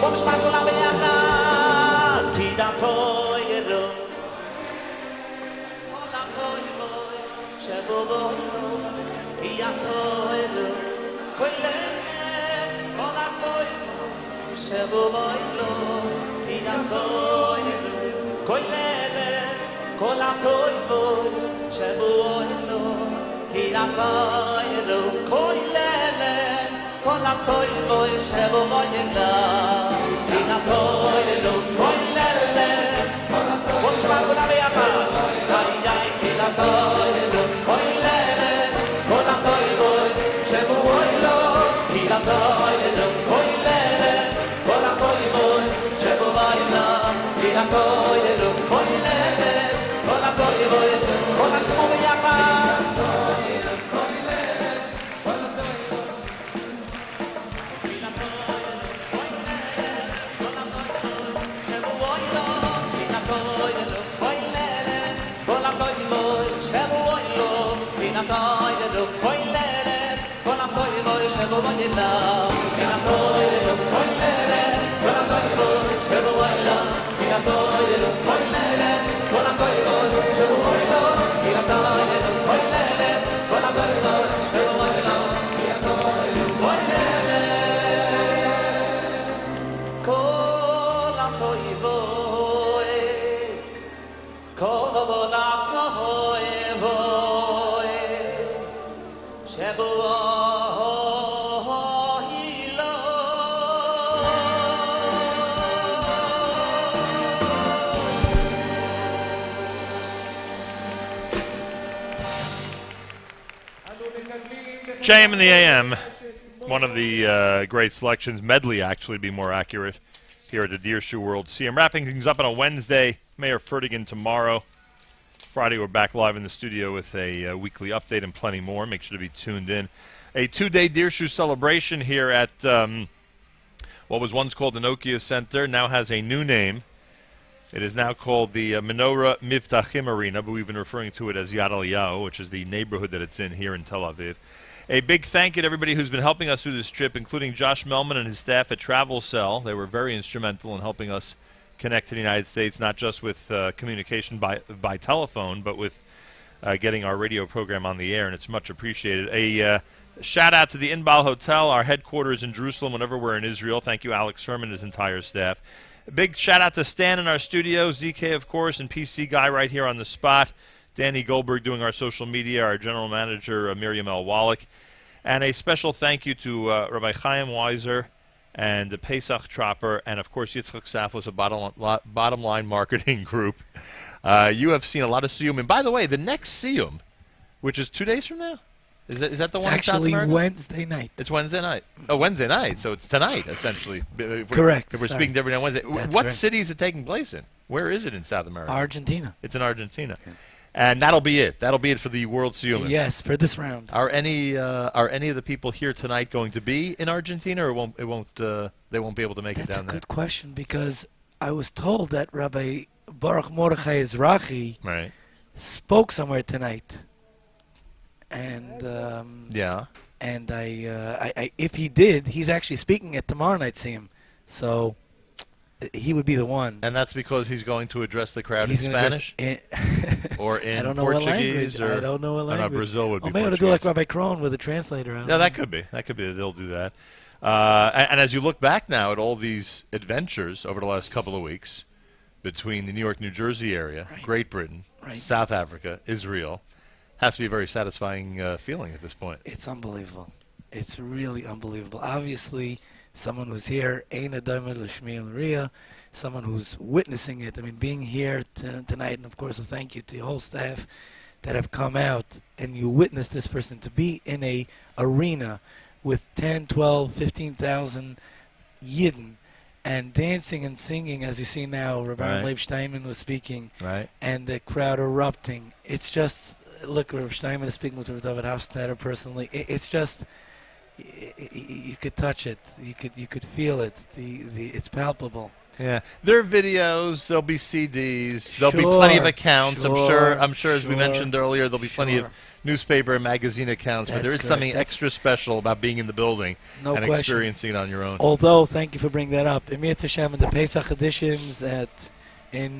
בוא נשמע כולם ביחד כי דרכו ידו כל הכויבויס שבו בוינו כי דרכו ידו כל לנס כל הכויבויס שבו בוינו כי דרכו ידו כל לנס כל הכויבויס שבו בוינו כי דרכו ידו כל לנס כל הכויבויס שבו בוינו in a toilet, toilet, bוא נשמע כולם ביחד. איי איי, in a toilet, toilet, כל הכויבויס שבו בוינו, in a toilet, toilet, כל הכויבויס שבו בוינו, in a toilet, toilet, כל הכויבויס, כל עצמו ביחד. שבו בוינו, in a toilet, toilet, כל הכויבויס שבו בוינו, in a toilet, toilet, כל הכויבויס שבו בוינו, in a toilet, toilet, כל הכויבויס שבו בוינו, in a toilet, toilet, כל הכויבויס JM in the AM, one of the great selections, medley actually to be more accurate, here at the Dirshu World Siyum. Wrapping things up on a Wednesday, Mayor Fertigan tomorrow. Friday we're back live in the studio with a weekly update and plenty more. Make sure to be tuned in. A 2-day Dirshu celebration here at what was once called the Nokia Center, now has a new name. It is now called the Menorah Mivtachim Arena, but we've been referring to it as Yad Eliyahu, which is the neighborhood that it's in here in Tel Aviv. A big thank you to everybody who's been helping us through this trip, including Josh Melman and his staff at Travel Cell. They were very instrumental in helping us connect to the United States, not just with communication by telephone, but with getting our radio program on the air, and it's much appreciated. A shout out to the Inbal Hotel, our headquarters in Jerusalem whenever we're in Israel. Thank you, Alex Herman and his entire staff. A big shout out to Stan in our studio, ZK, of course, and PC Guy right here on the spot. Danny Goldberg doing our social media, our general manager, Miriam L. Wallach. And a special thank you to Rabbi Chaim Weiser and the Pesach Tropper, and, of course, Yitzchak Saflis of Bottom Line Marketing Group. You have seen a lot of Siyum. And, by the way, the next Siyum, which is 2 days from now, is that the one in South America? It's actually Wednesday night. It's Wednesday night. Oh, Wednesday night. So it's tonight, essentially. Correct. If we're speaking to everyone on Wednesday. That's what correct. city is it taking place in? Where is it in South America? Argentina. It's in Argentina. Yeah. And that'll be it. That'll be it for the World Siyum. Yes, for this round. Are any of the people here tonight going to be in Argentina, or they won't be able to make it down there? That's a good question, because I was told that Rabbi Baruch Mordechai Ezrachi spoke somewhere tonight. And and I if he did, he's actually speaking at tomorrow night's Siyum, so he would be the one. And that's because he's going to address the crowd in Spanish, or in I don't know Portuguese, what language. I don't know what language. No, Brazil would be. Maybe to do like Rabbi Krohn with a translator. Yeah, that could be. That could be. They'll do that. And as you look back now at all these adventures over the last couple of weeks between the New York, New Jersey area, Great Britain, South Africa, Israel. Has to be a very satisfying feeling at this point. It's unbelievable. It's really unbelievable. Obviously, someone who's here, Eina Daimel L'Shmi L'Ria, someone who's witnessing it. I mean, being here tonight, and of course, a thank you to the whole staff that have come out, and you witness this person to be in a arena with 10, 12, 15,000 Yidden, and dancing and singing, as you see now. Rabbi Leib Steinman was speaking, and the crowd erupting. It's just... Look, Rav Steinman is speaking with David Hofstadter personally. It's just, you could touch it, you could feel it. It's palpable. Yeah, there are videos. There'll be CDs. There'll be plenty of accounts. I'm sure, as we mentioned earlier, there'll be plenty of newspaper and magazine accounts. But there is something extra special about being in the building and experiencing it on your own. Although, thank you for bringing that up. Emir Tashem and the Pesach editions in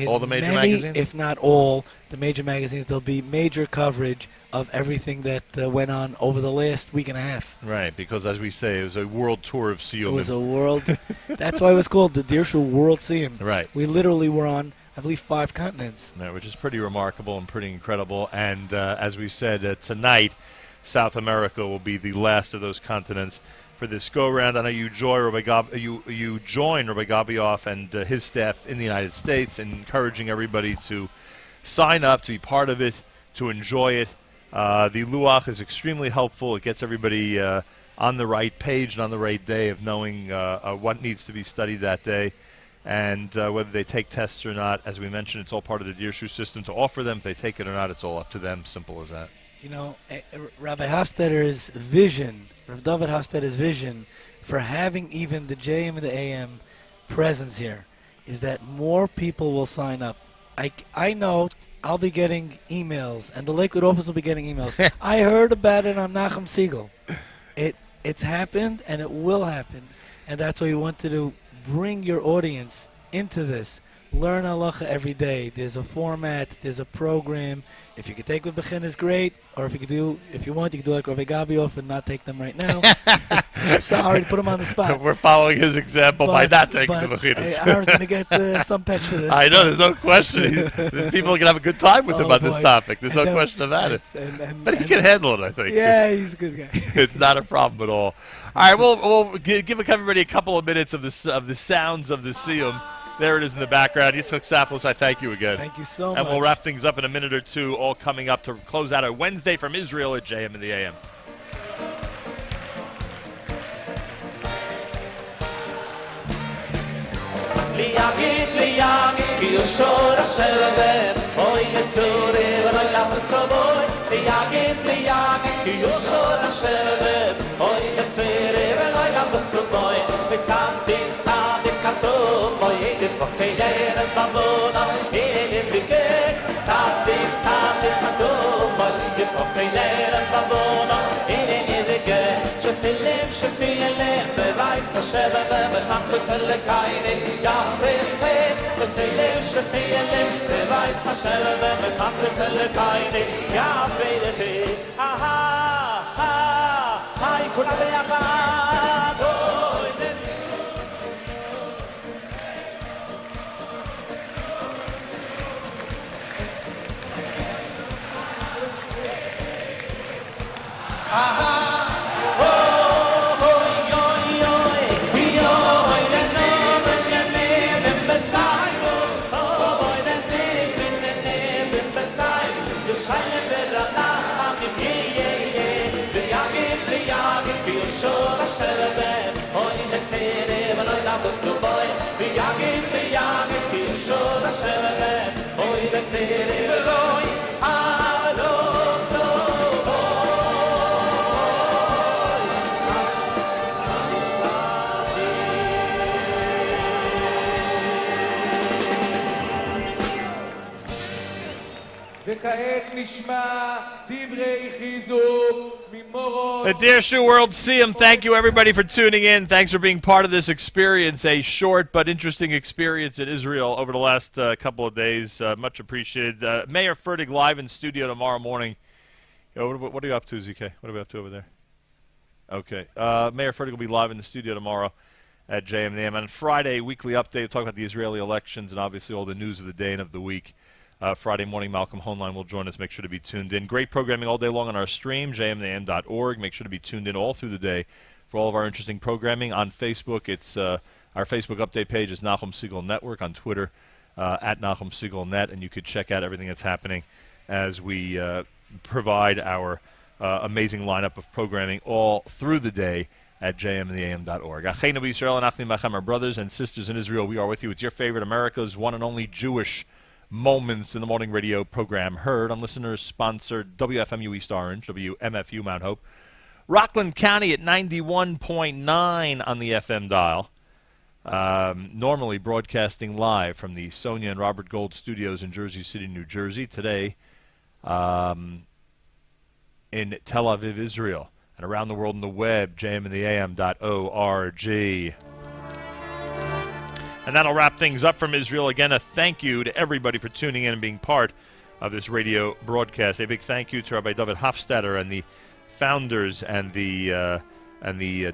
all the major many, magazines, if not all the major magazines, there'll be major coverage of everything that went on over the last week and a half. Right, because as we say, it was a world tour of Siyum. It was a world. That's why it was called the Dirshu World Siyum. Right. We literally were on, I believe, 5 continents. Right, which is pretty remarkable and pretty incredible. And as we said, tonight, South America will be the last of those continents for this go-around. I know you join Rabbi Gabioff and his staff in the United States, encouraging everybody to sign up, to be part of it, to enjoy it. The Luach is extremely helpful. It gets everybody on the right page and on the right day of knowing what needs to be studied that day, and whether they take tests or not. As we mentioned, it's all part of the Dirshu system to offer them. If they take it or not, it's all up to them. Simple as that. You know, Rabbi Hofstadter's vision, Rabbi David Hofstadter's vision for having even the JM and the AM presence here is that more people will sign up. I know I'll be getting emails, and the Lakewood office will be getting emails. I heard about it on Nachum Siegel. It's happened, and it will happen. And that's why we want to bring your audience into this. Learn halacha every day. There's a format. There's a program. If you could take with Bechin is great, or if you want, you can do like Rabbi Gabioff and not take them right now. Sorry to put him on the spot. We're following his example by not taking the Bechinas. Aaron's going to get some patch for this. I know, there's no question. People are going to have a good time with him on this topic. There's no question about it. But he can handle it, I think. Yeah, he's a good guy. It's not a problem at all. All right, we'll give everybody a couple of minutes of the sounds of the Siyum. There it is in the background. Yitzchak Saflis, I thank you again. Thank you so much. And we'll wrap things up in a minute or two, all coming up to close out a Wednesday from Israel at JM in the AM. yagid li yagid ki yoshor asherem oy yetzore v'loy lapasoboy yagid li yagid ki yoshor asherem oy yetzore v'loy lapasoboy v'tzadik tzadik katom oy yedifokeiler bavona yedifike tzadik tzadik katom oy yedifokeiler bavona yedifike shesilim shesilim bevayis asherem b'chamtzos elekaini yafreche shesilim shesilim bevayis asherem b'chamtzos elekaini yafreche ha ha ha hay kulam b'yachad oiden ha ha וכעת נשמע דברי חיזוק ממורות. The Dirshu World Siyum, thank you everybody for tuning in. Thanks for being part of this experience, a short but interesting experience in Israel over the last couple of days. Much appreciated. Mayor Fertig live in studio tomorrow morning. What are you up to, ZK? What are we up to over there? Okay. Mayor Fertig will be live in the studio tomorrow at JMNAM. On Friday, weekly update, we'll talk about the Israeli elections and obviously all the news of the day and of the week. Friday morning, Malcolm Hoenlein will join us. Make sure to be tuned in. Great programming all day long on our stream, jmnam.org. Make sure to be tuned in all through the day for all of our interesting programming. On Facebook, it's our Facebook update page is Nachum Segal Network. On Twitter, at Nachum Segal Net. And you could check out everything that's happening as we provide our amazing lineup of programming all through the day at jmnam.org. Achenu b'Yisrael and Achim B'Chem, our brothers and sisters in Israel, we are with you. It's your favorite America's one and only Jewish Moments in the Morning radio program, heard on listeners-sponsored WFMU East Orange, WMFU Mount Hope, Rockland County at 91.9 on the FM dial, normally broadcasting live from the Sonia and Robert Gold studios in Jersey City, New Jersey, today in Tel Aviv, Israel, and around the world on the web, jmandtheam.org. And that'll wrap things up from Israel. Again, a thank you to everybody for tuning in and being part of this radio broadcast. A big thank you to Rabbi David Hofstadter and the founders and the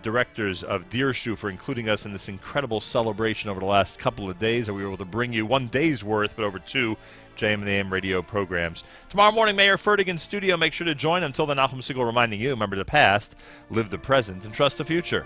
directors of Dirshu for including us in this incredible celebration over the last couple of days. And we were able to bring you one day's worth, but over two JM radio programs. Tomorrow morning, Mayor Fertig in studio. Make sure to join. Until then, Nachum Segal reminding you, remember the past, live the present, and trust the future.